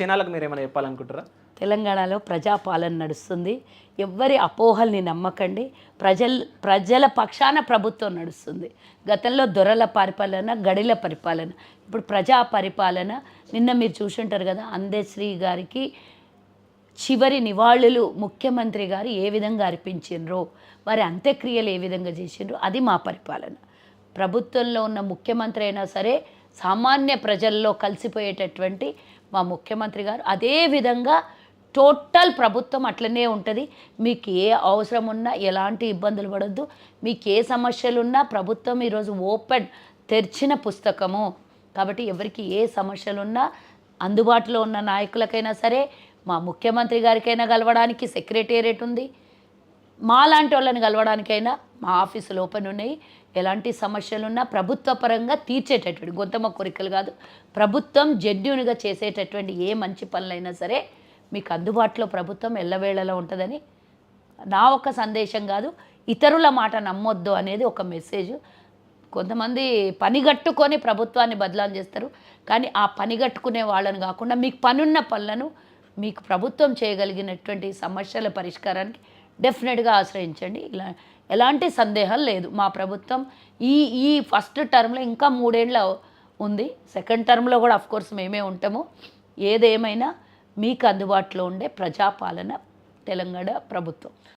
జనాలకు మీరేమైనా చెప్పాలనుకుంటారా? తెలంగాణలో ప్రజాపాలన నడుస్తుంది. ఎవ్వరి అపోహల్ని నమ్మకండి. ప్రజల పక్షాన ప్రభుత్వం నడుస్తుంది. గతంలో దొరల పరిపాలన, గడిల పరిపాలన, ఇప్పుడు ప్రజా పరిపాలన. నిన్న మీరు చూసుంటారు కదా, అందశ్రీ గారికి చివరి నివాళులు ముఖ్యమంత్రి గారు ఏ విధంగా అర్పించిండ్రో, వారి అంత్యక్రియలు ఏ విధంగా చేసిండ్రో, అది మా పరిపాలన. ప్రభుత్వంలో ఉన్న ముఖ్యమంత్రి అయినా సరే సామాన్య ప్రజల్లో కలిసిపోయేటటువంటి మా ముఖ్యమంత్రి గారు. అదేవిధంగా టోటల్ ప్రభుత్వం అట్లనే ఉంటుంది. మీకు ఏ అవసరం ఉన్నా ఎలాంటి ఇబ్బందులు పడొద్దు. మీకు ఏ సమస్యలున్నా ప్రభుత్వం ఈరోజు ఓపెన్, తెరిచిన పుస్తకము. కాబట్టి ఎవరికి ఏ సమస్యలున్నా అందుబాటులో ఉన్న నాయకులకైనా సరే, మా ముఖ్యమంత్రి గారికైనా కలవడానికి సెక్రటేరియట్ ఉంది, మా లాంటి వాళ్ళని కలవడానికైనా మా ఆఫీసులు ఓపెన్ ఉన్నాయి. ఎలాంటి సమస్యలున్నా ప్రభుత్వ పరంగా తీర్చేటటువంటి, గొంతమ్మ కోరికలు కాదు, ప్రభుత్వం జెన్యూన్గా చేసేటటువంటి ఏ మంచి పనులైనా సరే మీకు అందుబాటులో ప్రభుత్వం ఎల్లవేళలా ఉంటుందని నా ఒక సందేశం కాదు, ఇతరుల మాట నమ్మొద్దు అనేది ఒక మెసేజ్. కొంతమంది పనిగట్టుకొని ప్రభుత్వాన్ని బదలాం చేస్తారు, కానీ ఆ పనిగట్టుకునే వాళ్ళని కాకుండా మీకు పనున్న పనులను మీకు ప్రభుత్వం చేయగలిగినటువంటి సమస్యల పరిష్కారానికి డెఫినెట్గా ఆశ్రయించండి. ఎలాంటి సందేహం లేదు. మా ప్రభుత్వం ఈ ఫస్ట్ టర్మ్లో ఇంకా 3 ఏళ్ళ ఉంది. సెకండ్ టర్మ్లో కూడా అఫ్కోర్స్ మేమే ఉంటాము. ఏదేమైనా మీకు అందుబాటులో ఉండే ప్రజాపాలన తెలంగాణ ప్రభుత్వం.